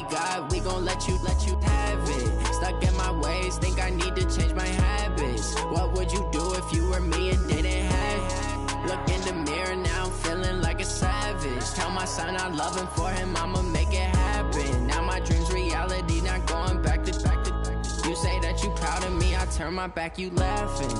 me God, we gon' let you have it. Stuck in my ways, think I need to change my habits. What would you do if you were me and didn't have it? Look in the mirror, now I'm feeling like a savage. Tell my son I love him, for him I'ma make it happen. Now my dream's reality, not going back to. You say that you proud of me, I turn my back, you laughing.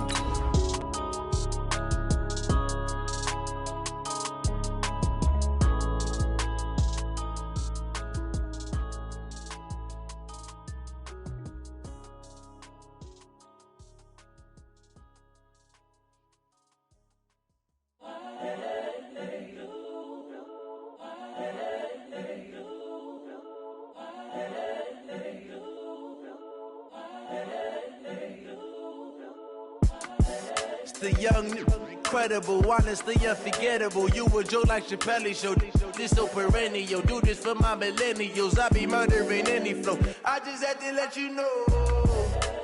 The young, incredible, honestly unforgettable. You a joke like Chappelle show. This so perennial. Do this for my millennials. I be murdering any flow. I just had to let you know.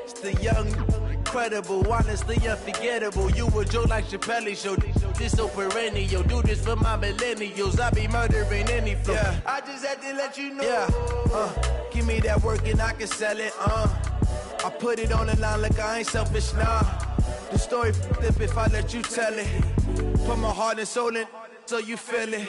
It's the young, incredible, honestly unforgettable. You a joke like Chappelle show. This so perennial. Do this for my millennials. I be murdering any flow. Yeah. I just had to let you know. Yeah. Give me that work and I can sell it. I put it on the line like I ain't selfish, nah. The story flip if I let you tell it. Put my heart and soul in so you feel it.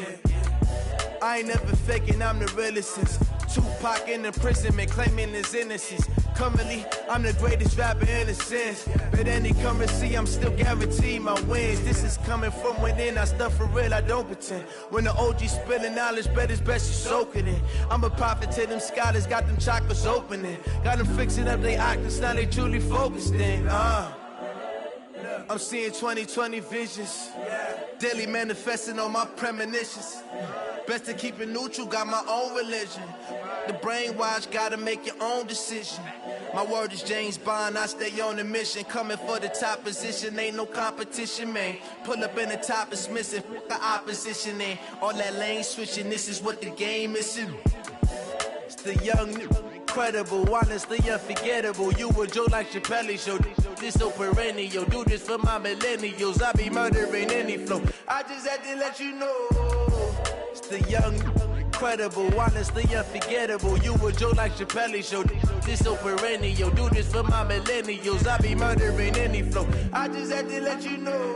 I ain't never faking, I'm the realest since Tupac in imprisonment, claiming his innocence. Currently, I'm the greatest rapper in a sense. But any currency, I'm still guaranteed my wins. This is coming from within, I stuff for real, I don't pretend. When the OG spilling knowledge, bet it's best you soak it in. I'm a prophet to them scholars, got them chakras opening. Got them fixing up their octaves, now they truly focused in. I'm seeing 2020 visions, daily manifesting on my premonitions. Best to keep it neutral, got my own religion. The brainwash, gotta make your own decision. My word is James Bond, I stay on a mission. Coming for the top position, ain't no competition, man. Pull up in the top, it's missing, the opposition ain't. All that lane switching, this is what the game is. It's the young, incredible, honestly unforgettable. You a joke like Chappelle show. This so perennial. Do this for my millennials. I be murdering any flow. I just had to let you know. It's the young, incredible, honestly unforgettable. You a joke like Chappelle show. This so perennial. Do this for my millennials. I be murdering any flow. I just had to let you know.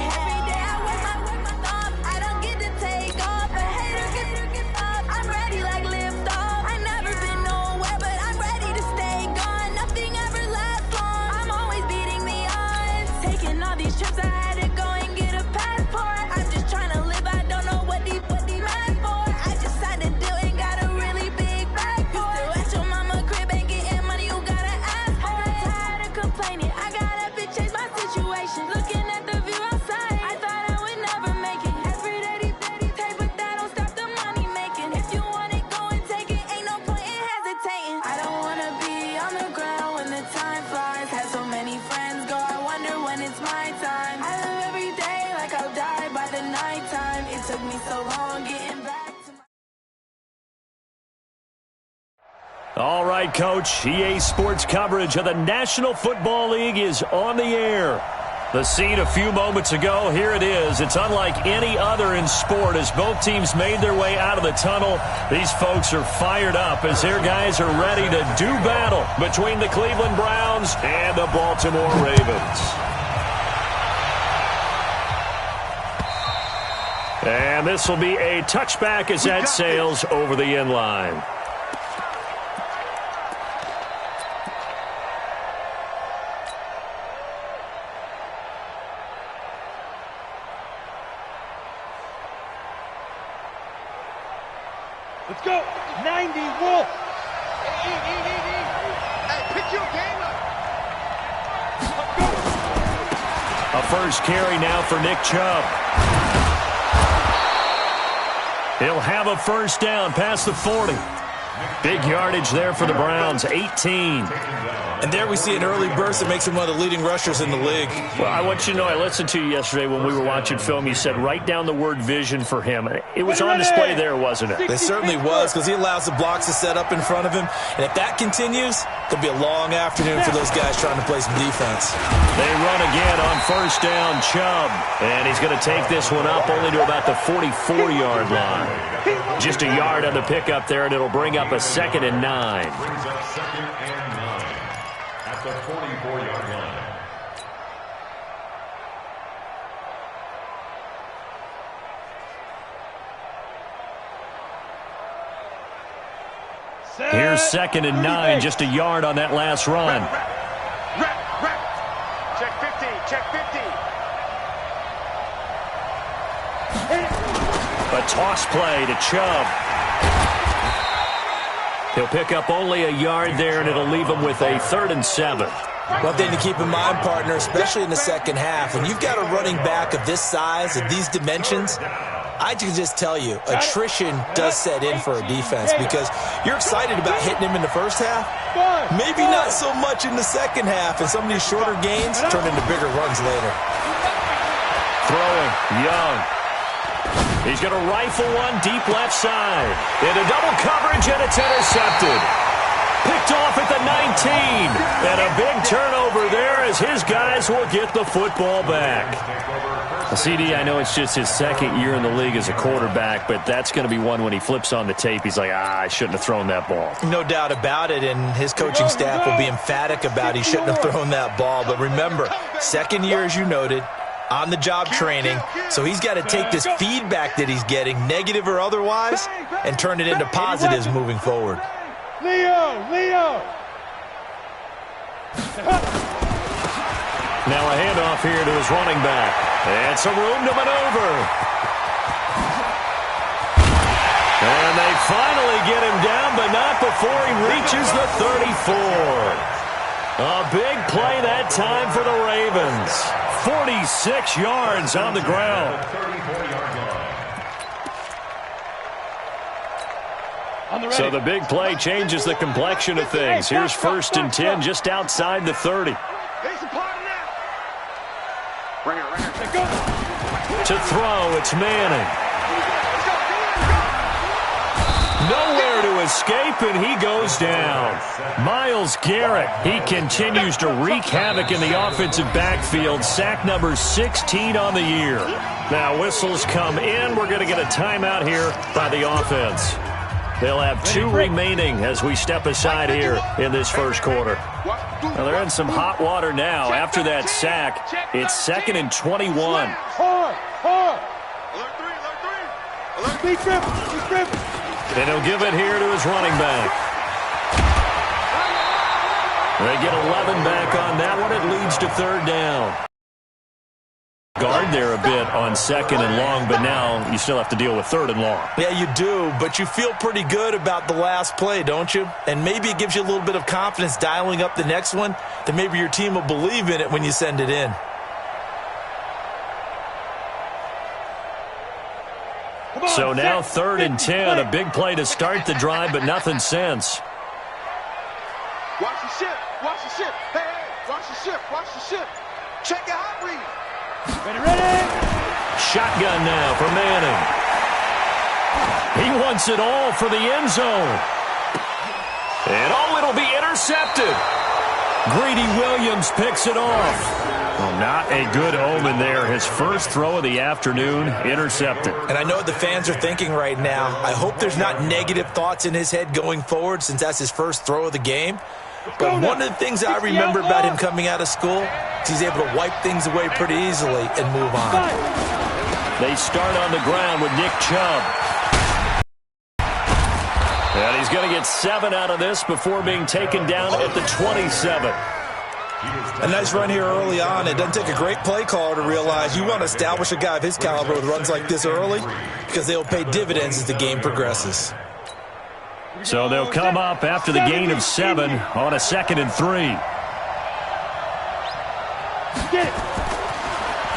Every day I work my thumb, I don't get to take off. A hater All right, Coach. EA Sports coverage of the National Football League is on the air. The scene a few moments ago, here it is. It's unlike any other in sport as both teams made their way out of the tunnel. These folks are fired up as their guys are ready to do battle between the Cleveland Browns and the Baltimore Ravens. And this will be a touchback as that sails over the end line. Let's go. 90 Wolf. Hey, pick your game up. A first carry now for Nick Chubb. He'll have a first down past the 40. Big yardage there for the Browns, 18. And there we see an early burst that makes him one of the leading rushers in the league. Well, I want you to know, I listened to you yesterday when we were watching film. You said write down the word vision for him. It was on display there, wasn't it? It certainly was, because he allows the blocks to set up in front of him. And if that continues, it'll be a long afternoon for those guys trying to play some defense. They run again on first down, Chubb. And he's going to take this one up only to about the 44-yard line. Just a yard on the pickup there, and it'll bring up a 2nd and 9. Brings up 2nd and 9 at the 44-yard line. Here's 2nd and 9, just a yard on that last run. Check 50, check 50. A toss play to Chubb. He'll pick up only a yard there, and it'll leave him with a 3rd and 7. One thing to keep in mind, partner, especially in the second half, when you've got a running back of this size, of these dimensions, I can just tell you, attrition does set in for a defense because you're excited about hitting him in the first half. Maybe not so much in the second half, and some of these shorter gains turn into bigger runs later. Throwing, Young. He's going to rifle one deep left side. Into double coverage, and it's intercepted. Picked off at the 19. And a big turnover there as his guys will get the football back. CD, I know it's just his 2nd year in the league as a quarterback, but that's going to be one when he flips on the tape. He's like, I shouldn't have thrown that ball. No doubt about it, and his coaching staff will be emphatic about he shouldn't have thrown that ball. But remember, 2nd year, as you noted, on-the-job training, so he's got to take this feedback that he's getting, negative or otherwise, and turn it into positives moving forward. Leo! Now a handoff here to his running back. And some room to maneuver. And they finally get him down, but not before he reaches the 34. A big play that time for the Ravens. 46 yards on the ground. So the big play changes the complexion of things. Here's 1st and 10 just outside the 30. To throw, it's Manning. Nowhere to escape, and he goes down. Myles Garrett, he continues to wreak havoc in the offensive backfield. Sack number 16 on the year. Now whistles come in. We're going to get a timeout here by the offense. They'll have 2 remaining as we step aside here in this first quarter. Now they're in some hot water now. After that sack, it's 2nd and 21. And he'll give it here to his running back. They get 11 back on that one. It leads to 3rd down. Guard there a bit on 2nd and long, but now you still have to deal with 3rd and long. Yeah, you do, but you feel pretty good about the last play, don't you? And maybe it gives you a little bit of confidence dialing up the next one, that maybe your team will believe in it when you send it in. So now 3rd and 10, a big play to start the drive, but nothing since. Watch the ship, watch the ship. Hey, watch the ship, watch the ship. Check your hot read. Ready? Shotgun now for Manning. He wants it all for the end zone. And it'll be intercepted. Greedy Williams picks it off. Well, not a good omen there. His first throw of the afternoon, intercepted. And I know what the fans are thinking right now. I hope there's not negative thoughts in his head going forward since that's his first throw of the game. But one of the things I remember about him coming out of school is he's able to wipe things away pretty easily and move on. They start on the ground with Nick Chubb. And he's going to get 7 out of this before being taken down at the 27. A nice run here early on. It doesn't take a great play caller to realize you want to establish a guy of his caliber with runs like this early because they'll pay dividends as the game progresses. So they'll come up after the gain of 7 on a 2nd and 3.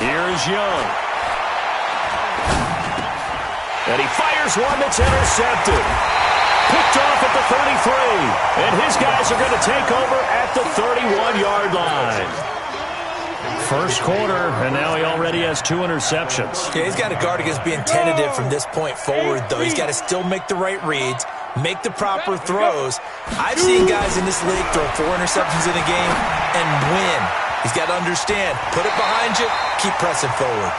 Here's Young. And he fires one that's intercepted. Picked off at the 33. And his guys are going to take over at the 31-yard line. First quarter, and now he already has 2 interceptions. Yeah, he's got to guard against being tentative from this point forward, though. He's got to still make the right reads, make the proper throws. I've seen guys in this league throw 4 interceptions in a game and win. He's got to understand, put it behind you, keep pressing forward.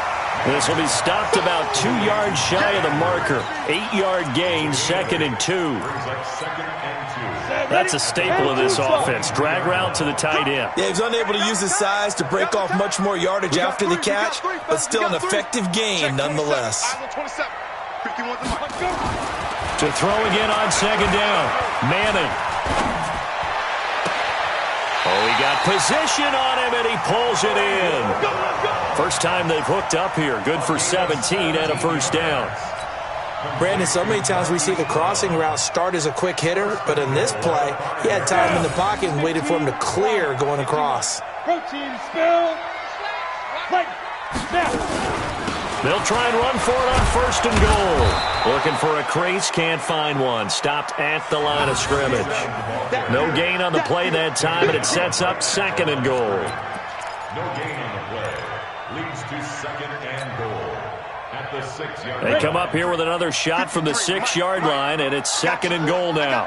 This will be stopped about 2 yards shy of the marker. 8-yard gain, 2nd and 2. That's a staple of this offense. Drag route to the tight end. Yeah, he's unable to use his size to break off much more yardage after the catch, but still an effective gain nonetheless. To throw again on 2nd down. Manning. Oh, he got position on him, and he pulls it in. First time they've hooked up here. Good for 17 and a first down. Brandon, so many times we see the crossing route start as a quick hitter, but in this play, he had time in the pocket and waited for him to clear going across. Protein spill. They'll try and run for it on 1st and goal. Looking for a crease, can't find one. Stopped at the line of scrimmage. No gain on the play that time, and it sets up 2nd and goal. No gain on the play. Leads to 2nd and goal. At the 6-yard line. They come up here with another shot from the 6-yard line, and it's 2nd and goal now.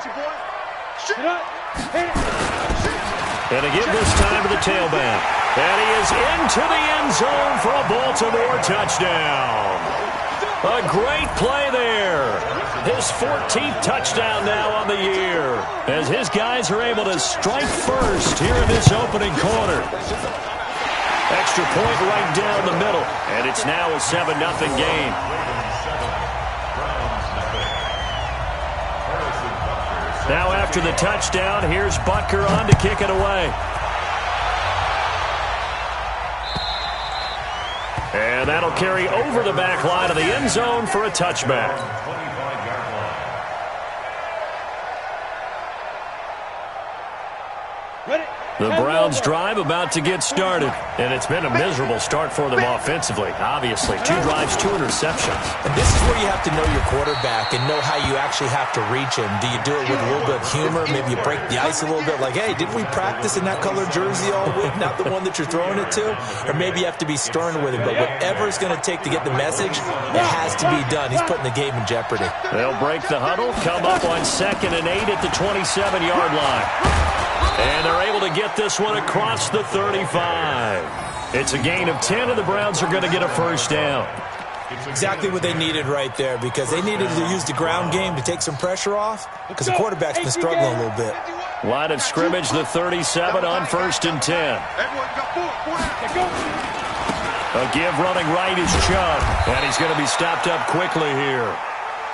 And a give this time to the tailback. And he is into the end zone for a Baltimore touchdown. A great play there. His 14th touchdown now on the year, as his guys are able to strike first here in this opening quarter. Extra point right down the middle, and it's now a 7-0 game. Now after the touchdown, here's Butker on to kick it away. And that'll carry over the back line of the end zone for a touchback. The Browns drive about to get started, and it's been a miserable start for them offensively. Obviously, 2 drives, 2 interceptions. And this is where you have to know your quarterback and know how you actually have to reach him. Do you do it with a little bit of humor? Maybe you break the ice a little bit, like, hey, didn't we practice in that colored jersey all week, not the one that you're throwing it to? Or maybe you have to be stern with him, but whatever it's going to take to get the message, it has to be done. He's putting the game in jeopardy. They'll break the huddle, come up on 2nd and 8 at the 27-yard line. And they're able to get this one across the 35. It's a gain of 10, and the Browns are going to get a first down. Exactly what they needed right there, because they needed to use the ground game to take some pressure off, because the quarterback's been struggling a little bit. Line of scrimmage, the 37 on 1st and 10. A give running right is Chubb, and he's going to be stopped up quickly here.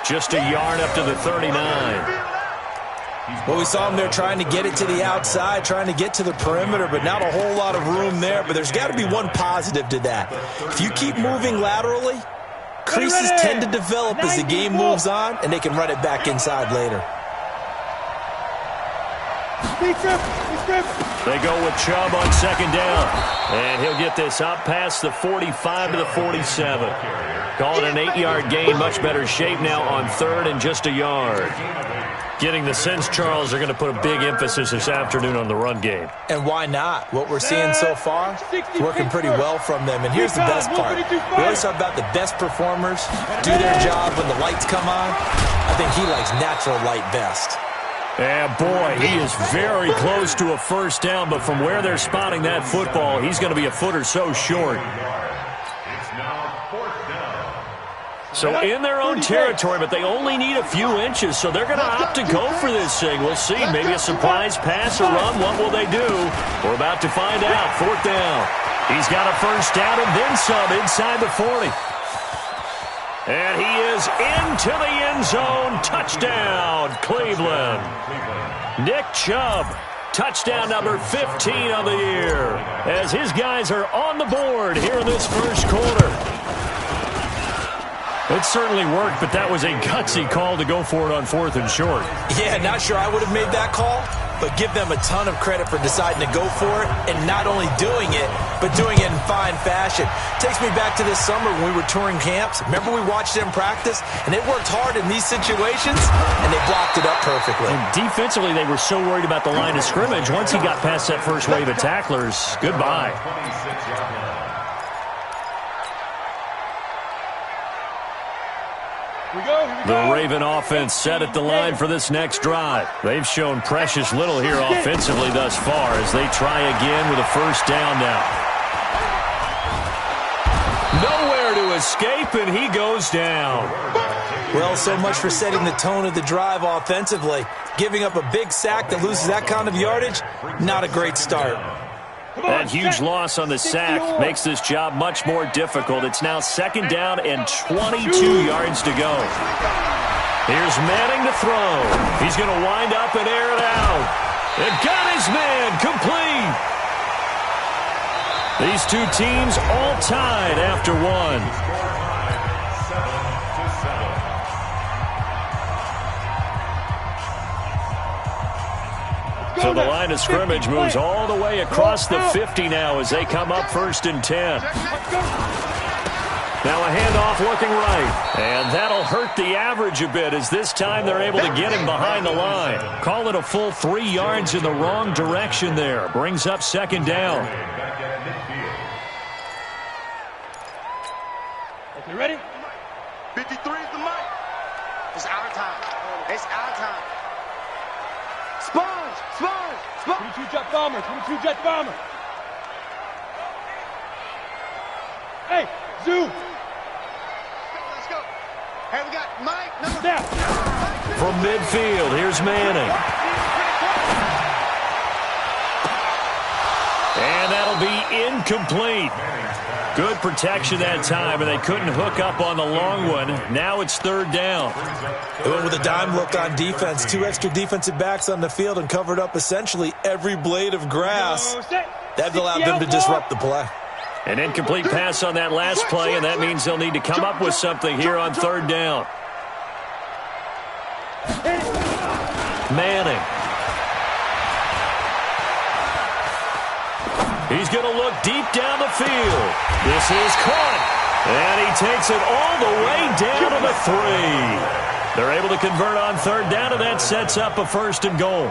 Just a yard up to the 39. Well, we saw him there trying to get it to the outside, trying to get to the perimeter, but not a whole lot of room there. But there's got to be one positive to that. If you keep moving laterally, creases tend to develop as the game moves on, and they can run it back inside later. They go with Chubb on 2nd down. And he'll get this up past the 45 to the 47. Call it an 8-yard gain. Much better shape now on 3rd and just a yard. Getting the sense, Charles, they're going to put a big emphasis this afternoon on the run game. And why not? What we're seeing so far, working pretty well from them. And here's the best part. We always talk about the best performers do their job when the lights come on. I think he likes natural light best. And boy, he is very close to a first down, but from where they're spotting that football, he's going to be a foot or so short. It's now 4th down. So in their own territory, but they only need a few inches, so they're going to opt to go for this thing. We'll see. Maybe a surprise pass or run. What will they do? We're about to find out. 4th down. He's got a first down and then some inside the 40. And he is into the end zone. Touchdown, Cleveland. Nick Chubb, touchdown number 15 on the year, as his guys are on the board here in this first quarter. It certainly worked, but that was a gutsy call to go for it on 4th and short. Yeah, not sure I would have made that call, but give them a ton of credit for deciding to go for it and not only doing it, but doing it in fine fashion. Takes me back to this summer when we were touring camps. Remember we watched them practice, and they worked hard in these situations, and they blocked it up perfectly. And defensively, they were so worried about the line of scrimmage. Once he got past that first wave of tacklers, goodbye. 26-yard line. The Raven offense set at the line for this next drive. They've shown precious little here offensively thus far as they try again with a first down now. Nowhere to escape, and he goes down. Well, so much for setting the tone of the drive offensively. Giving up a big sack that loses that kind of yardage, not a great start. That huge loss on the sack makes this job much more difficult. It's now 2nd down and 22 yards to go. Here's Manning to throw. He's going to wind up and air it out. And got his man complete. These two teams all tied after one. So the line of scrimmage moves all the way across the 50 now as they come up 1st and 10. Now a handoff looking right. And that'll hurt the average a bit as this time they're able to get him behind the line. Call it a full 3 yards in the wrong direction there. Brings up 2nd down. Okay, ready? 53 is the mic. It's our time. It's our time. Sponge! Sponge! Sponge! 22 jet bomber. 22 jet bomber. Hey, zoom. Let's go. Hey, we got Mike. Number Step. From midfield, here's Manning. And that'll be incomplete. Good protection that time, and they couldn't hook up on the long one. Now it's 3rd down. They went with a dime look on defense. 2 extra defensive backs on the field and covered up essentially every blade of grass. That allowed them to disrupt the play. An incomplete pass on that last play, and that means they'll need to come up with something here on 3rd down. Manning. He's going to look deep down the field. This is caught. And he takes it all the way down to the 3. They're able to convert on 3rd down, and that sets up a 1st and goal.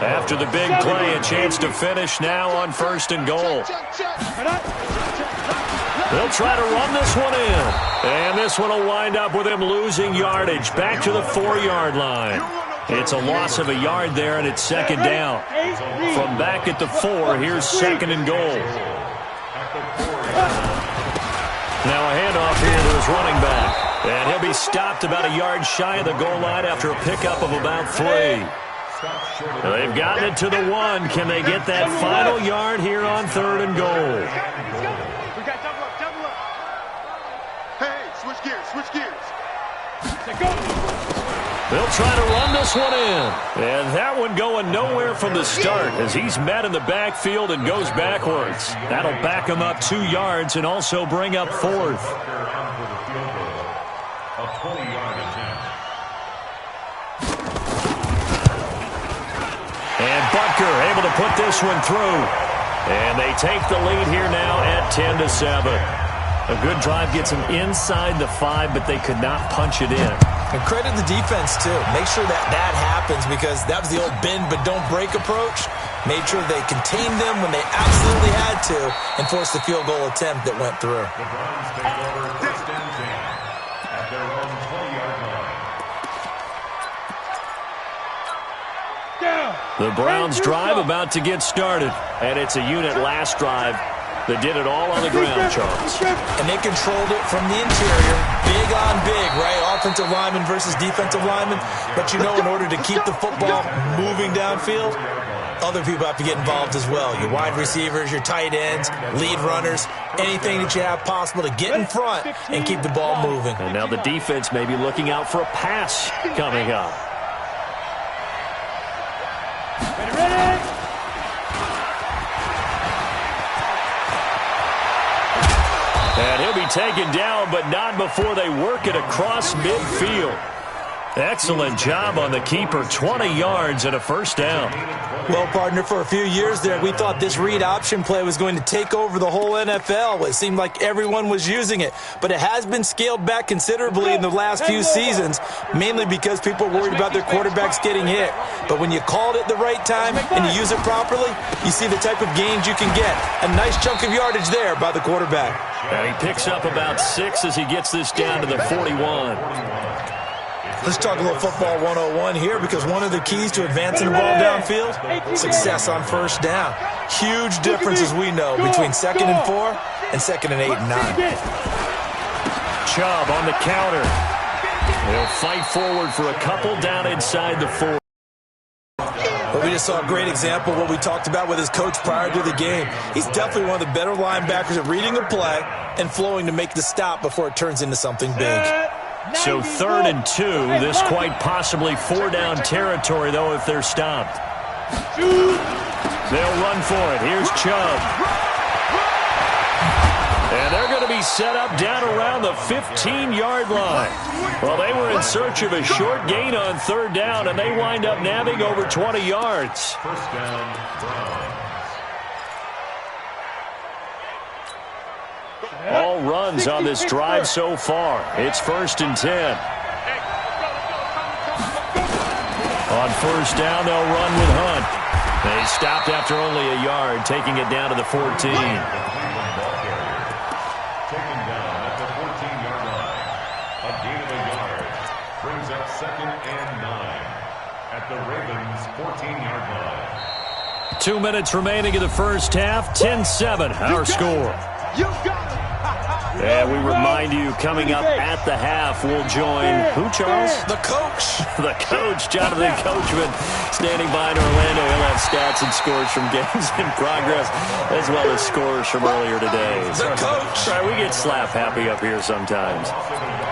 After the big play, a chance to finish now on 1st and goal. They'll try to run this one in. And this one will wind up with him losing yardage back to the 4-yard line. It's a loss of a yard there, and it's 2nd down. From back at the 4, here's 2nd and goal. Now a handoff here to his running back. And he'll be stopped about a yard shy of the goal line after a pickup of about 3. They've gotten it to the 1. Can they get that final yard here on 3rd and goal? We got double up. Hey, switch gears, switch gears. They'll try to run this one in. And that one going nowhere from the start as he's met in the backfield and goes backwards. That'll back him up 2 yards and also bring up 4th. A 20-yard attempt. And Butker able to put this one through. And they take the lead here now at 10-7. A good drive gets them inside the 5, but they could not punch it in. And credit the defense, too. Make sure that happens because that was the old bend but don't break approach. Made sure they contained them when they absolutely had to and forced the field goal attempt that went through. The Browns take over 1st and 10 at their own 20-yard line. The Browns drive about to get started, and it's a unit last drive that did it all on the ground, Charles. And they controlled it from the interior, big on big, right? Offensive lineman versus defensive lineman. But you know, in order to keep the football moving downfield, other people have to get involved as well. Your wide receivers, your tight ends, lead runners, anything that you have possible to get in front and keep the ball moving. And now the defense may be looking out for a pass coming up. Ready? And he'll be taken down, but not before they work it across midfield. Excellent job on the keeper, 20 yards and a first down. Well, partner, for a few years there, we thought this read option play was going to take over the whole NFL. It seemed like everyone was using it, but it has been scaled back considerably in the last few seasons, mainly because people are worried about their quarterbacks getting hit. But when you called it the right time and you use it properly, you see the type of gains you can get. A nice chunk of yardage there by the quarterback. And he picks up about 6 as he gets this down to the 41. Let's talk a little football 101 here, because one of the keys to advancing the ball downfield, success on first down. Huge difference, as we know, between 2nd and 4 and 2nd and 8 and 9. Chubb on the counter. He'll fight forward for a couple down inside the 4. But we just saw a great example of what we talked about with his coach prior to the game. He's definitely one of the better linebackers at reading a play and flowing to make the stop before it turns into something big. So 3rd and 2, this quite possibly 4-down territory, though, if they're stopped. They'll run for it. Here's Chubb. And they're going to be set up down around the 15-yard line. Well, they were in search of a short gain on 3rd down, and they wind up nabbing over 20 yards. First down, Browns. All runs on this drive so far. It's 1st and 10. On 1st down, they'll run with Hunt. They stopped after only a yard, taking it down to the 14. Taken down at the 14-yard line. A gain of a yard brings up 2nd and 9 at the Ravens' 14-yard line. 2 minutes remaining in the first half. 10-7, our score. You got it. And we remind you, coming up at the half, we'll join who, Charles? The coach. The coach, Jonathan Coachman, standing by in Orlando. He'll have stats and scores from games in progress, as well as scores from earlier today. The coach. Right, we get slap happy up here sometimes.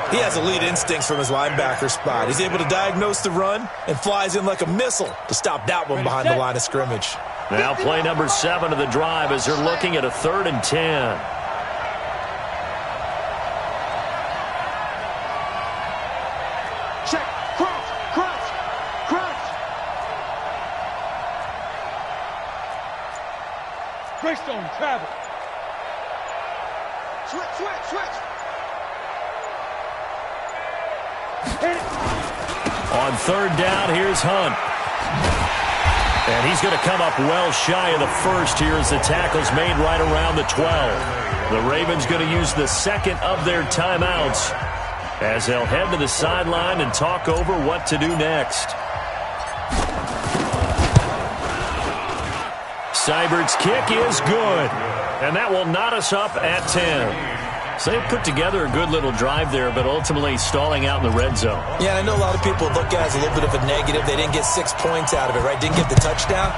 He has elite instincts from his linebacker spot. He's able to diagnose the run and flies in like a missile to stop that one behind the line of scrimmage. Now play number 7 of the drive as they're looking at a 3rd and 10. Check. Cross. Greystone, travel. Switch. On 3rd down, here's Hunt. And he's going to come up well shy of the 1st here as the tackle's made right around the 12. The Ravens going to use the 2nd of their timeouts as they'll head to the sideline and talk over what to do next. Seibert's kick is good, and that will knot us up at 10. So they put together a good little drive there, but ultimately stalling out in the red zone. Yeah, I know a lot of people look at it as a little bit of a negative. They didn't get 6 points out of it, right? Didn't get the touchdown.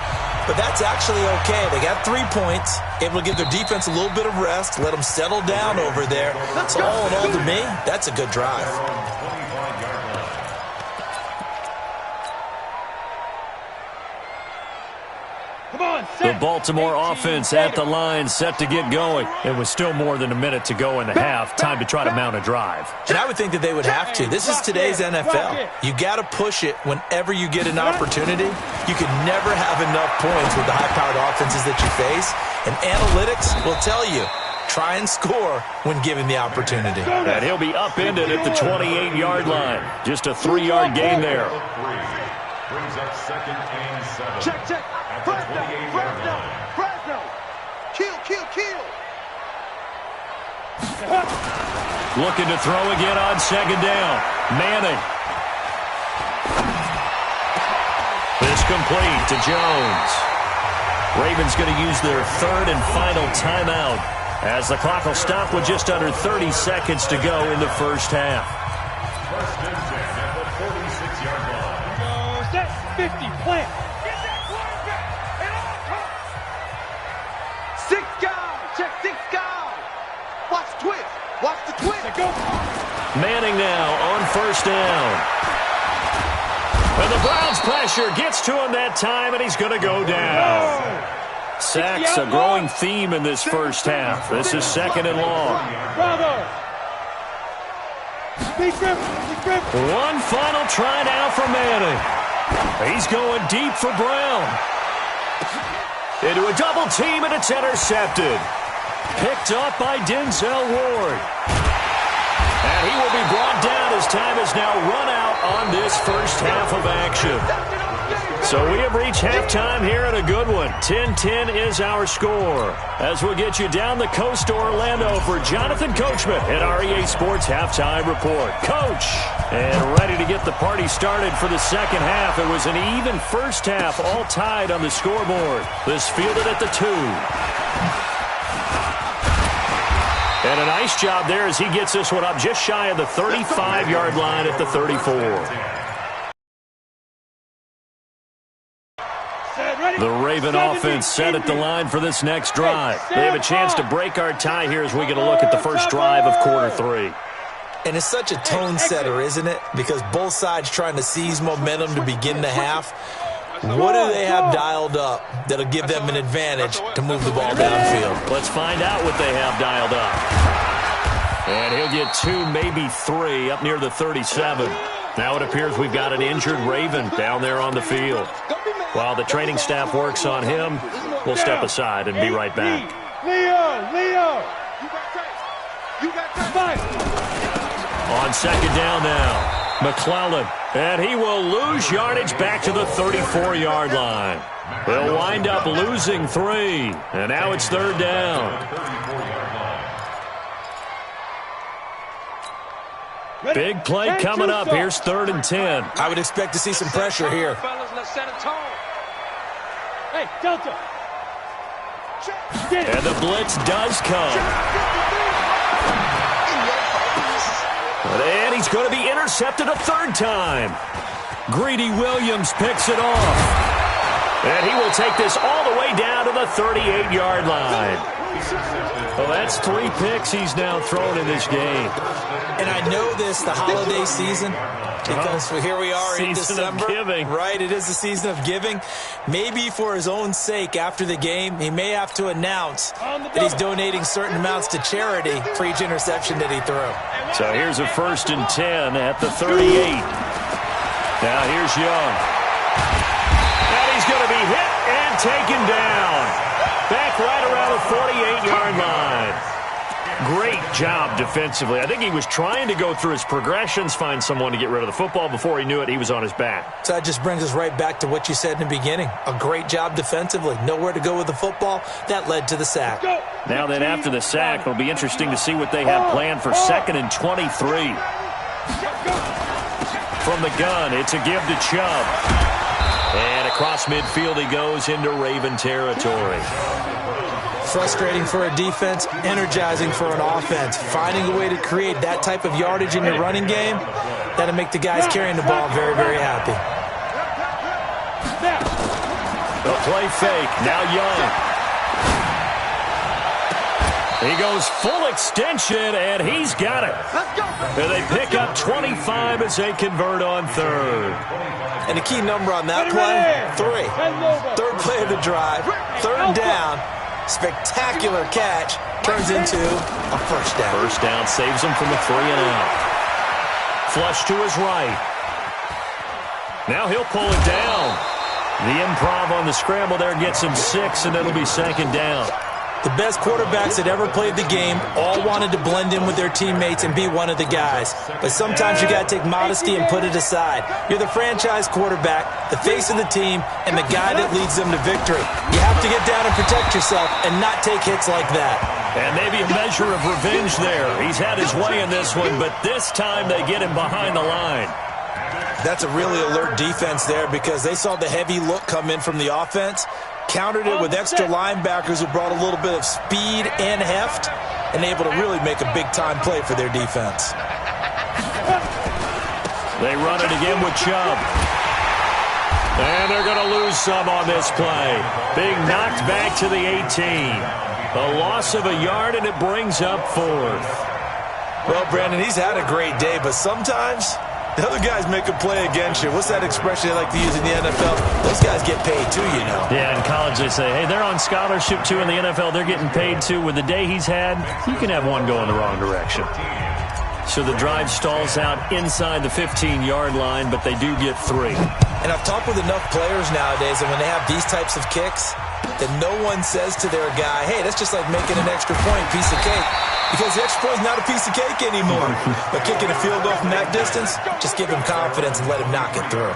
But that's actually okay. They got 3 points, able to give their defense a little bit of rest, let them settle down over there. So all in all, to me, that's a good drive. The Baltimore offense at the line, set to get going. It was still more than a minute to go in the half. Time to try to mount a drive. And I would think that they would have to. This is today's NFL. You got to push it whenever you get an opportunity. You can never have enough points with the high-powered offenses that you face. And analytics will tell you, try and score when given the opportunity. And he'll be upended at the 28-yard line. Just a 3-yard gain there. Brings up 2nd and 7. Check. Fresno. Kill. Looking to throw again on 2nd down. Manning. This complete to Jones. Ravens going to use their third and final timeout as the clock will stop with just under 30 seconds to go in the first half. First and 10 at the 46-yard line. Set 50, plant. Get that quarterback at all costs. 6 guys. Check 6 guys. Watch the twist. Watch the twist. Go. Manning now on first down. And the Browns pressure gets to him that time, and he's going to go down. Sacks a growing theme in this first half. This is second and long. Bravo. One final try now for Manning. He's going deep for Brown. Into a double team, and it's intercepted. Picked up by Denzel Ward. And he will be brought down as time has now run out on this first half of action. So we have reached halftime here in a good one. 10-10 is our score. As we'll get you down the coast to Orlando for Jonathan Coachman at our EA Sports Halftime Report. Coach, and ready to get the party started for the second half. It was an even first half, all tied on the scoreboard. This fielded at the 2. And a nice job there as he gets this one up just shy of the 35-yard line at the 34. The Raven offense set at the line for this next drive. They have a chance to break our tie here as we get a look at the first drive of quarter 3. And it's such a tone setter, isn't it? Because both sides trying to seize momentum to begin the half. What do they have dialed up that'll give them an advantage to move the ball downfield? Let's find out what they have dialed up. And he'll get 2, maybe 3 up near the 37. Now it appears we've got an injured Raven down there on the field. While the training staff works on him, we'll step aside and be right back. Leo. On second down now. McClellan, and he will lose yardage back to the 34-yard line. They'll wind up losing 3, and now it's third down. Big play coming up. Here's third and 10. I would expect to see some pressure here. Hey, Delta. And the blitz does come. And he's going to be intercepted a third time. Greedy Williams picks it off. And he will take this all the way down to the 38-yard line. Well, that's 3 picks he's now thrown in this game. And I know this, the holiday season, because here we are in December. Season of giving. Right, it is the season of giving. Maybe for his own sake after the game, he may have to announce that he's donating certain amounts to charity for each interception that he threw. So here's a first and 10 at the 38. Now here's Young. And he's going to be hit and taken down. Back right around the 48-yard line. Great job defensively. I think he was trying to go through his progressions, find someone to get rid of the football. Before he knew it, he was on his back. So that just brings us right back to what you said in the beginning. A great job defensively. Nowhere to go with the football. That led to the sack. Now then, after the sack, it'll be interesting to see what they have planned for second and 23. From the gun, it's a give to Chubb. And across midfield he goes into Raven territory. Frustrating for a defense, energizing for an offense. Finding a way to create that type of yardage in your running game, that'll make the guys carrying the ball very, very happy. The play fake, now Young. He goes full extension, and he's got it. And they pick up 25 as they convert on third. And the key number on that play, 3. Third play of the drive, third down. Spectacular catch turns into a first down. First down saves him from a 3 and out. Flush to his right. Now he'll pull it down. The improv on the scramble there gets him 6, and it'll be second down. The best quarterbacks that ever played the game all wanted to blend in with their teammates and be one of the guys. But sometimes you got to take modesty and put it aside. You're the franchise quarterback, the face of the team, and the guy that leads them to victory. You have to get down and protect yourself and not take hits like that. And maybe a measure of revenge there. He's had his way in this one, but this time they get him behind the line. That's a really alert defense there because they saw the heavy look come in from the offense, countered it with extra linebackers who brought a little bit of speed and heft, and able to really make a big-time play for their defense. They run it again with Chubb. And they're going to lose some on this play. Being knocked back to the 18. A loss of a yard, and it brings up 4th. Well, Brandon, he's had a great day, but sometimes the other guys make a play against you. What's that expression they like to use in the NFL? Those guys get paid too, you know. Yeah, in college they say, hey, they're on scholarship too. In the NFL, they're getting paid too. With the day he's had, you can have one going the wrong direction. So the drive stalls out inside the 15-yard line, but they do get 3. And I've talked with enough players nowadays, and when they have these types of kicks, that no one says to their guy, hey, that's just like making an extra point, piece of cake. Because the extra point is not a piece of cake anymore. But kicking a field goal from that distance, just give him confidence and let him knock it through.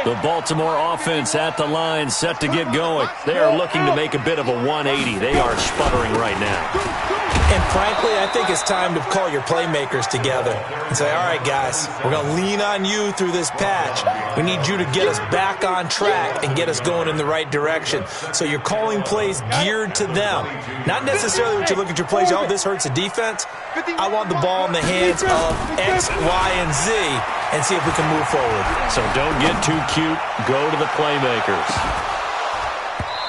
The Baltimore offense at the line, set to get going. They are looking to make a bit of a 180. They are sputtering right now. And frankly, I think it's time to call your playmakers together and say, all right, guys, we're going to lean on you through this patch. We need you to get us back on track and get us going in the right direction. So you're calling plays geared to them. Not necessarily what you look at your plays, oh, this hurts the defense. I want the ball in the hands of X, Y, and Z and see if we can move forward. So don't get too cute. Go to the playmakers.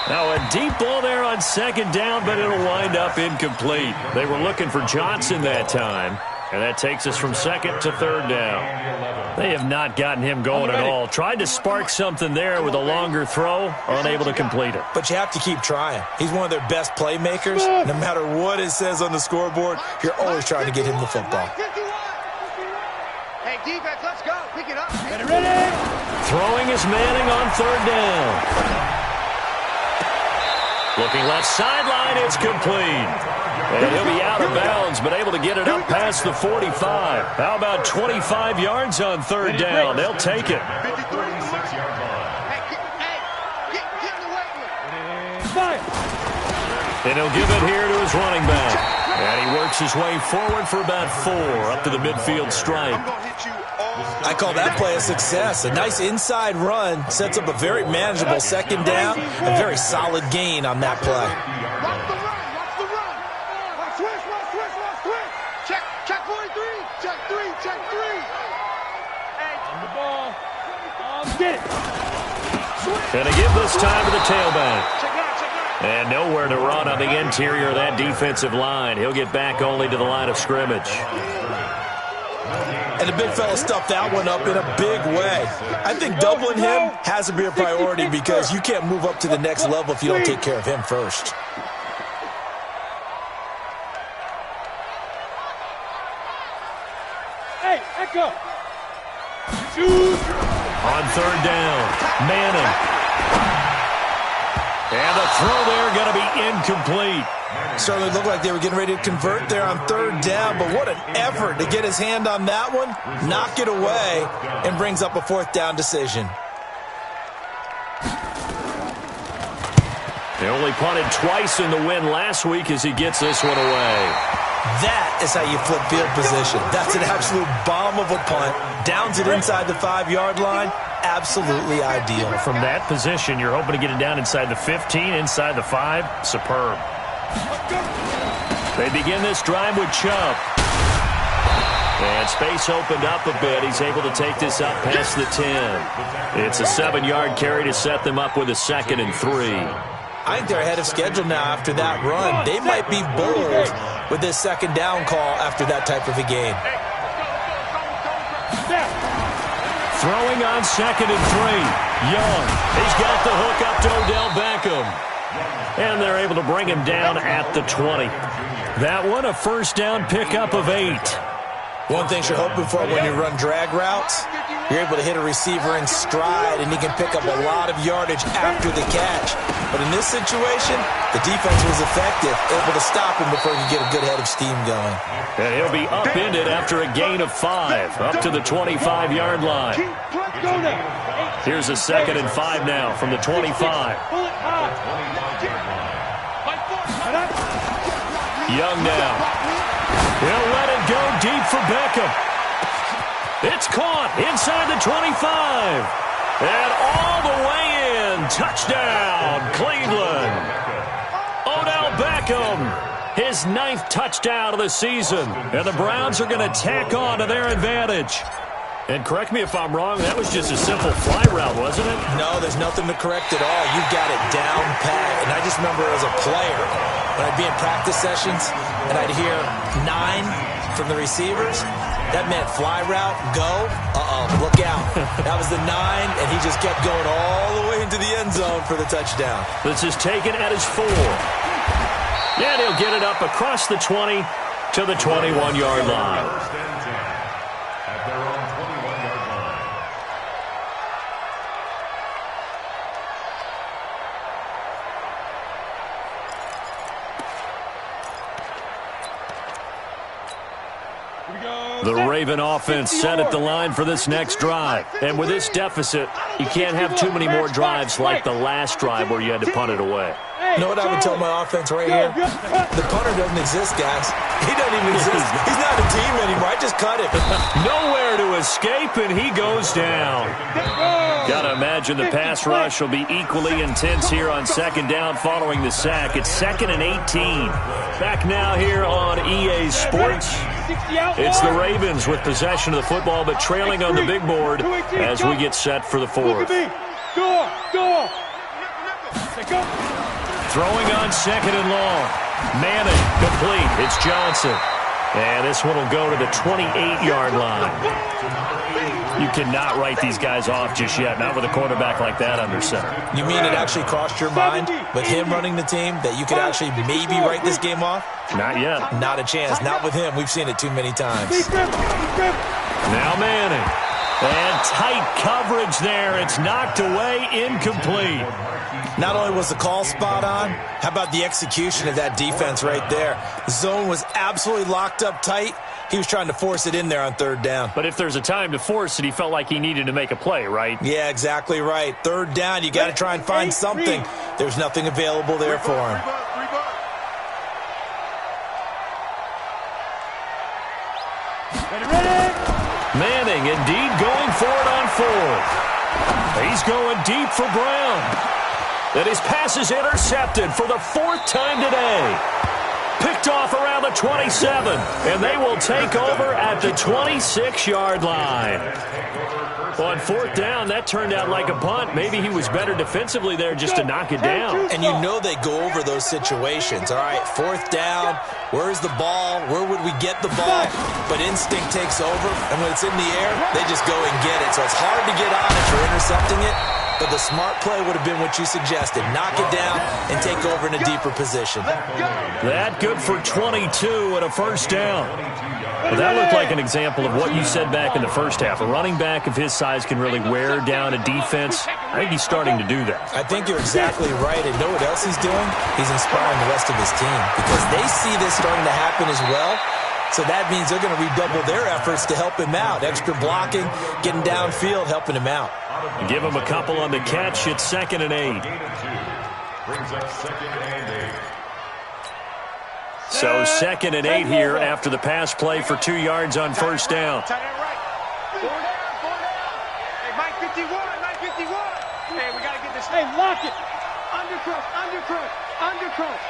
Now a deep ball there on 2nd down, but it'll wind up incomplete. They were looking for Johnson that time, and that takes us from 2nd to 3rd down. They have not gotten him going at all. Tried to spark something there with a longer throw, unable to complete it. But you have to keep trying. He's one of their best playmakers. No matter what it says on the scoreboard, you're always trying to get him the football. Hey, defense, let's go. Pick it up. Ready? Throwing is Manning on 3rd down. Looking left sideline, it's complete. And he'll be out of bounds, but able to get it up past the 45. How about 25 yards on 3rd down? They'll take it. And he'll give it here to his running back. And he works his way forward for about 4 up to the midfield stripe. I call that play a success. A nice inside run sets up a very manageable 2nd down. A very solid gain on that play. Watch the run. Watch the run. Watch switch. Check 43. Check 3. Check 3. Hey. On the ball. Get it. And a give this time to the tailback. Check out. And nowhere to run on the interior of that defensive line. He'll get back only to the line of scrimmage. And the big fella stuffed that one up in a big way. I think doubling him has to be a priority because you can't move up to the next level if you don't take care of him first. Hey, echo. On 3rd down, Manning. And the throw there going to be incomplete. Certainly looked like they were getting ready to convert there on 3rd down, but what an effort to get his hand on that one, knock it away, and brings up a 4th down decision. They only punted twice in the win last week as he gets this one away. That is how you flip field position. That's an absolute bomb of a punt. Downs it inside the 5-yard line. Absolutely ideal. From that position, you're hoping to get it down inside the 15, inside the 5. Superb. They begin this drive with Chubb. And space opened up a bit. He's able to take this up past the 10. It's a 7-yard carry to set them up with a 2nd and 3. I think they're ahead of schedule now after that run. They might be bold with this 2nd down call after that type of a game. Throwing on 2nd and 3. Young. He's got the hook up to Odell Beckham. And they're able to bring him down at the 20. That one, a 1st down pickup of 8. One thing you're hoping for when you run drag routes, you're able to hit a receiver in stride, and he can pick up a lot of yardage after the catch. But in this situation, the defense was effective, able to stop him before he could get a good head of steam going. And he'll be upended after a gain of 5, up to the 25-yard line. Here's a 2nd and 5 now from the 25. Young now. He'll let it go deep for Beckham. It's caught inside the 25. And all the way in. Touchdown, Cleveland. Odell Beckham, his 9th touchdown of the season. And the Browns are going to tack on to their advantage. And correct me if I'm wrong, that was just a simple fly route, wasn't it? No, there's nothing to correct at all. You got it down pat. And I just remember as a player, when I'd be in practice sessions, and I'd hear 9 from the receivers, that meant fly route, go, look out. That was the 9, and he just kept going all the way into the end zone for the touchdown. This is taken at his 4. And he'll get it up across the 20 to the 21-yard line. At their own 21-yard line. The Raven offense set at the line for this next drive. And with this deficit, you can't have too many more drives like the last drive where you had to punt it away. You know what I would tell my offense right here? The punter doesn't exist, guys. He doesn't even exist. He's not a team anymore. I just cut him. Nowhere to escape, and he goes down. Gotta imagine the pass rush will be equally intense here on 2nd down following the sack. It's 2nd and 18. Back now here on EA Sports. It's the Ravens with possession of the football, but trailing on the big board as we get set for the 4th. Throwing on 2nd and long. Manning, complete. It's Johnson. And this one will go to the 28-yard line. You cannot write these guys off just yet, not with a quarterback like that under center. You mean it actually crossed your mind with him running the team that you could actually maybe write this game off? Not yet. Not a chance. Not with him. We've seen it too many times. Now Manning. And tight coverage there. It's knocked away, incomplete. Not only was the call spot on, how about the execution of that defense right there? The zone was absolutely locked up tight. He was trying to force it in there on 3rd down. But if there's a time to force it, he felt like he needed to make a play, right? Yeah, exactly right. 3rd down, you got to try and find something. There's nothing available there for him. Manning indeed going for it on 4th. He's going deep for Brown. And his pass is intercepted for the 4th time today. Picked off around the 27, and they will take over at the 26-yard line. Well, on 4th down, that turned out like a punt. Maybe he was better defensively there just to knock it down. And you know they go over those situations. All right, 4th down, where's the ball? Where would we get the ball? But instinct takes over, and when it's in the air, they just go and get it. So it's hard to get on if you're intercepting it. But the smart play would have been what you suggested. Knock it down and take over in a deeper position. That good for 22 and a 1st down. Well, that looked like an example of what you said back in the first half. A running back of his size can really wear down a defense. I think he's starting to do that. I think you're exactly right. And know what else he's doing? He's inspiring the rest of his team because they see this starting to happen as well. So that means they're going to redouble their efforts to help him out. Extra blocking, getting downfield, helping him out. Give him a couple on the catch. It's 2nd and 8. Brings up 2nd and 8. So 2nd and 8 here after the pass play for 2 yards on 1st down. Hey, Mike 51, Mike 51. Hey, we got to get this. Hey, lock it. Undercrush.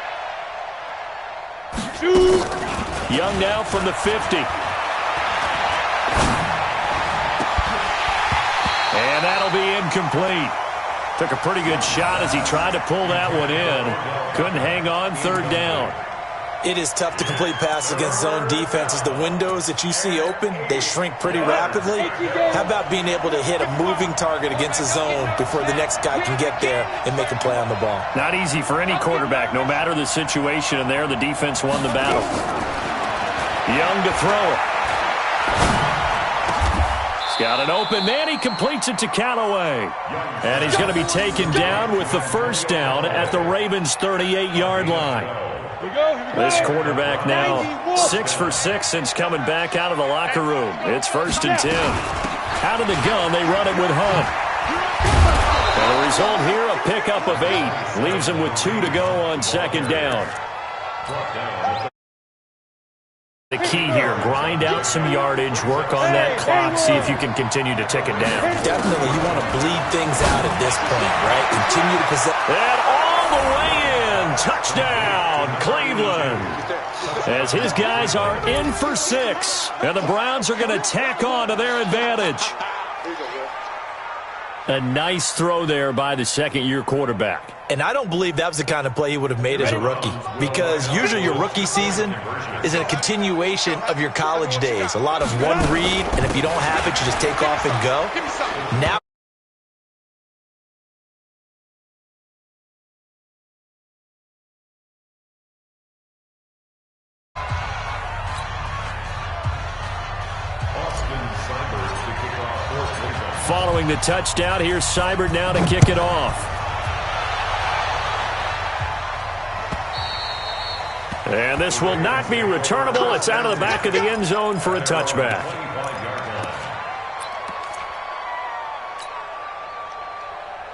Shoot. Young now from the 50. And that'll be incomplete. Took a pretty good shot as he tried to pull that one in. Couldn't hang on 3rd down. It is tough to complete passes against zone defenses. The windows that you see open, they shrink pretty rapidly. How about being able to hit a moving target against a zone before the next guy can get there and make a play on the ball? Not easy for any quarterback, no matter the situation, and there the defense won the battle. Young to throw it. He's got an open man. He completes it to Callaway. And he's going to be taken down with the 1st down at the Ravens' 38-yard line. This quarterback now 6 for 6 since coming back out of the locker room. It's 1st and 10. Out of the gun, they run it with Hunt. And the result here, a pickup of 8. Leaves him with 2 to go on 2nd down. The key here. Grind out some yardage, work on that clock, see if you can continue to tick it down. Definitely, you want to bleed things out at this point, right? Continue to possess. And all the way in. Touchdown, Cleveland. As his guys are in for 6. And the Browns are going to tack on to their advantage. A nice throw there by the second-year quarterback. And I don't believe that was the kind of play he would have made as a rookie, because usually your rookie season is a continuation of your college days. A lot of one read, and if you don't have it, you just take off and go. Now, following the touchdown, here's Seibert now to kick it off. And this will not be returnable. It's out of the back of the end zone for a touchback.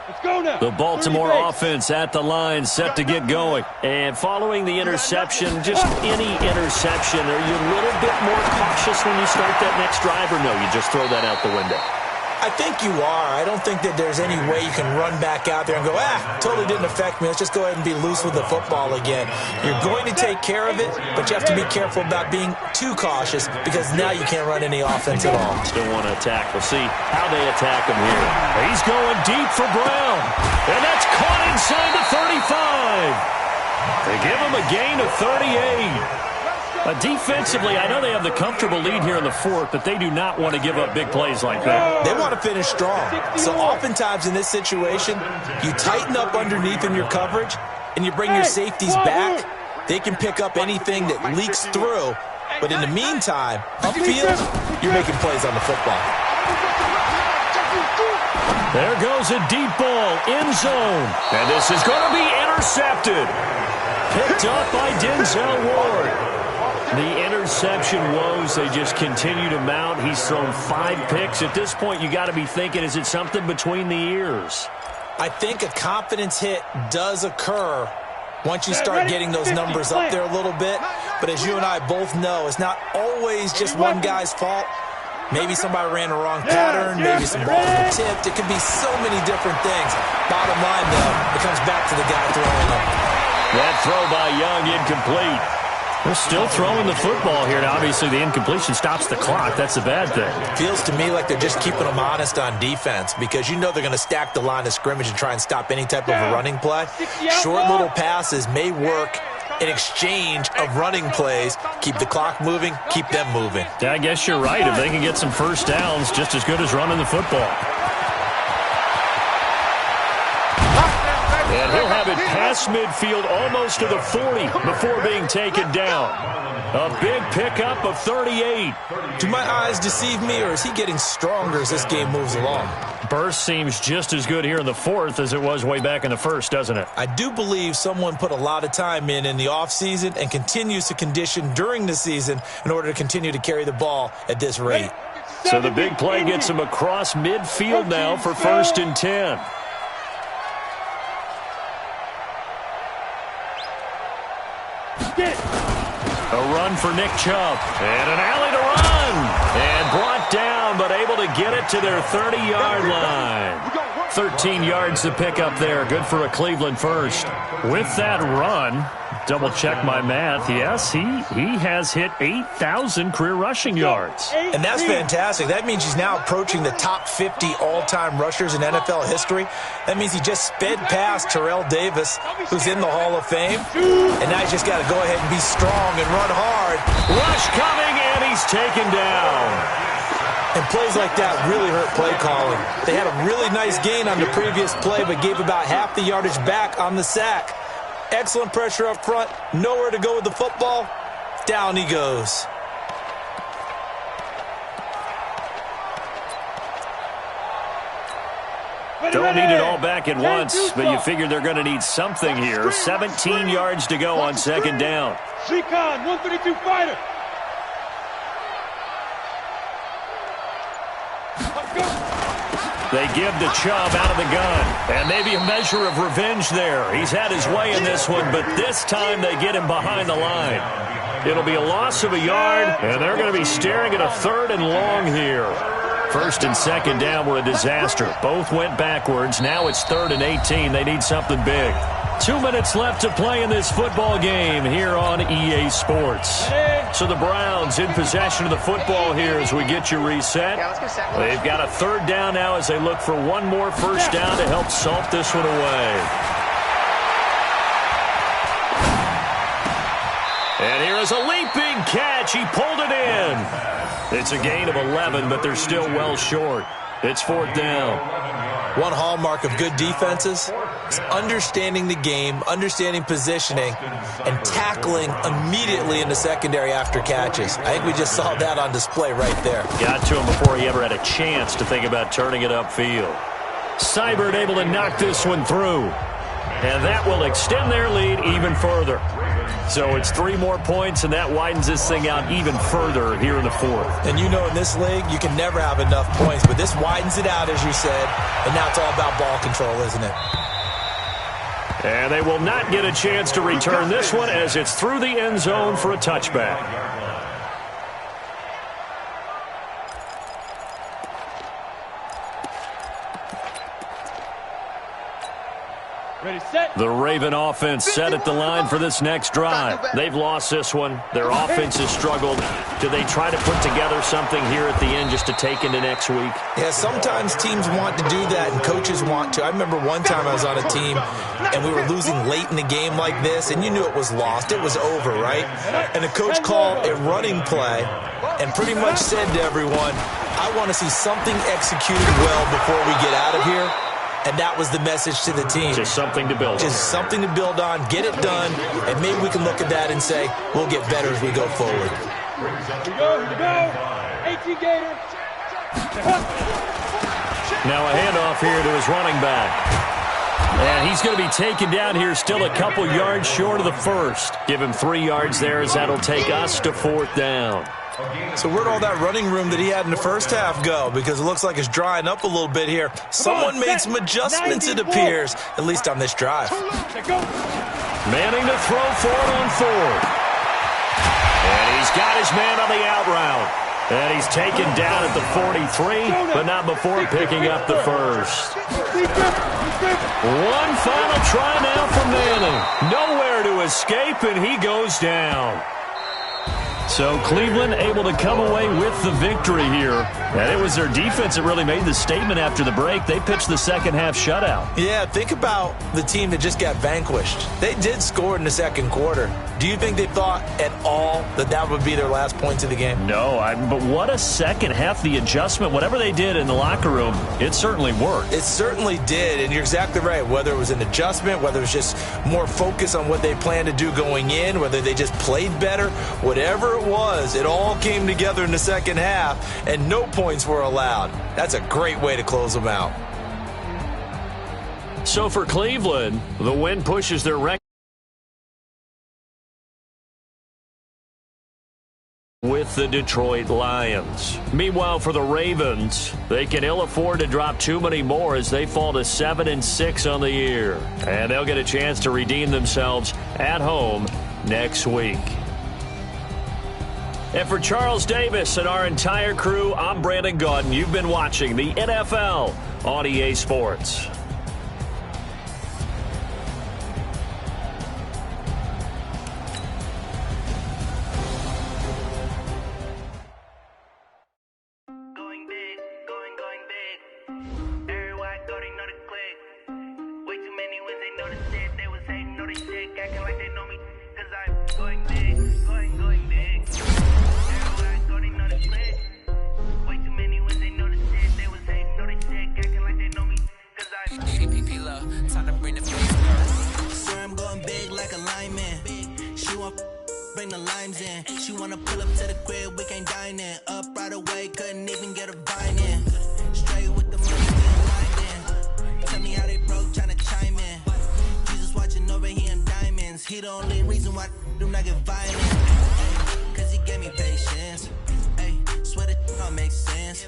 Let's go now. The Baltimore offense at the line, set to get going. And following the interception, just any interception, are you a little bit more cautious when you start that next drive, or no, you just throw that out the window? I think you are. I don't think that there's any way you can run back out there and go, totally didn't affect me. Let's just go ahead and be loose with the football again. You're going to take care of it, but you have to be careful about being too cautious, because now you can't run any offense at all. Still want to attack. We'll see how they attack him here. He's going deep for Brown. And that's caught inside the 35. They give him a gain of 38. Defensively, I know they have the comfortable lead here in the 4th, but they do not want to give up big plays like that. They want to finish strong. So oftentimes in this situation, you tighten up underneath in your coverage, and you bring your safeties back. They can pick up anything that leaks through. But in the meantime, upfield, you're making plays on the football. There goes a deep ball, end zone. And this is going to be intercepted. Picked up by Denzel Ward. The interception woes, they just continue to mount. He's thrown 5 picks. At this point, you got to be thinking, is it something between the ears? I think a confidence hit does occur once you start getting those numbers up there a little bit. But as you and I both know, it's not always just one guy's fault. Maybe somebody ran the wrong pattern. Maybe some balls were tipped. It could be so many different things. Bottom line, though, it comes back to the guy throwing them. That throw by Young incomplete. They're still throwing the football here. Now, obviously, the incompletion stops the clock. That's a bad thing. Feels to me like they're just keeping them honest on defense, because you know they're going to stack the line of scrimmage and try and stop any type of a running play. Short little passes may work in exchange of running plays. Keep the clock moving, keep them moving. Yeah, I guess you're right. If they can get some first downs, just as good as running the football. And he'll have it past midfield, almost to the 40 before being taken down. A big pickup of 38. Do my eyes deceive me, or is he getting stronger as this game moves along? Burst seems just as good here in the 4th as it was way back in the 1st, doesn't it? I do believe someone put a lot of time in the offseason and continues to condition during the season in order to continue to carry the ball at this rate. So the big play gets him across midfield now for 1st and 10. A run for Nick Chubb. And an alley to run. And brought down, but able to get it to their 30-yard line. 13 yards to pick up there. Good for a Cleveland first. With that run, double-check my math. Yes, he has hit 8,000 career rushing yards. And that's fantastic. That means he's now approaching the top 50 all-time rushers in NFL history. That means he just sped past Terrell Davis, who's in the Hall of Fame. And now he's just got to go ahead and be strong and run hard. Rush coming, and he's taken down. And plays like that really hurt play calling. They had a really nice gain on the previous play, but gave about half the yardage back on the sack. Excellent pressure up front. Nowhere to go with the football. Down he goes. Don't need it all back at once, but you figure they're going to need something here. 17 yards to go on 2nd down. Recon, 132 fighter. They give to Chubb out of the gun. And maybe a measure of revenge there. He's had his way in this one, but this time they get him behind the line. It'll be a loss of a yard, and they're going to be staring at a 3rd and long here. 1st and 2nd down were a disaster. Both went backwards. Now it's 3rd and 18. They need something big. 2 minutes left to play in this football game here on EA Sports. So the Browns in possession of the football here as we get you reset. They've got a 3rd down now as they look for one more first down to help salt this one away. And here is a leaping catch. He pulled it in. It's a gain of 11, but they're still well short. It's 4th down. One hallmark of good defenses is understanding the game, understanding positioning, and tackling immediately in the secondary after catches. I think we just saw that on display right there. Got to him before he ever had a chance to think about turning it upfield. Seibert able to knock this one through. And that will extend their lead even further. So it's 3 more points, and that widens this thing out even further here in the 4th. And you know in this league, you can never have enough points, but this widens it out, as you said, and now it's all about ball control, isn't it? And they will not get a chance to return this one as it's through the end zone for a touchback. Ready, set. The Raven offense set at the line for this next drive. They've lost this one. Their offense has struggled. Do they try to put together something here at the end just to take into next week? Yeah, sometimes teams want to do that and coaches want to. I remember one time I was on a team and we were losing late in the game like this, and you knew it was lost. It was over, right? And the coach called a running play and pretty much said to everyone, I want to see something executed well before we get out of here. And that was the message to the team. Just something to build on. Just something to build on, get it done, and maybe we can look at that and say, we'll get better as we go forward. Here we go. 18 Gator. Now a handoff here to his running back. And he's going to be taken down here still a couple yards short of the first. Give him 3 yards there as that'll take us to 4th down. So where'd all that running room that he had in the first half go? Because it looks like it's drying up a little bit here. Someone made some adjustments, it appears, at least on this drive. Manning to throw for it on 4th. And he's got his man on the out route. And he's taken down at the 43, but not before picking up the first. One final try now for Manning. Nowhere to escape, and he goes down. So Cleveland able to come away with the victory here. And it was their defense that really made the statement after the break. They pitched the second half shutout. Yeah, think about the team that just got vanquished. They did score in the second quarter. Do you think they thought at all that that would be their last points of the game? No, but what a second half. The adjustment, whatever they did in the locker room, it certainly worked. It certainly did, and you're exactly right. Whether it was an adjustment, whether it was just more focus on what they planned to do going in, whether they just played better, whatever it was, it all came together in the second half, and no points were allowed. That's a great way to close them out. So for Cleveland, the win pushes their record with the Detroit Lions. Meanwhile, for the Ravens, they can ill afford to drop too many more as they fall to 7-6 on the year. And they'll get a chance to redeem themselves at home next week. And for Charles Davis and our entire crew, I'm Brandon Gaudin. You've been watching the NFL on EA Sports. Bring the limes in. She wanna pull up to the crib, we can't dine in. Up right away, couldn't even get a vine in. Straight with the money, in. Tell me how they broke, tryna chime in. Jesus watching over him diamonds. He the only reason why do not get violent. Cause he gave me patience. Ay, swear that don't make sense.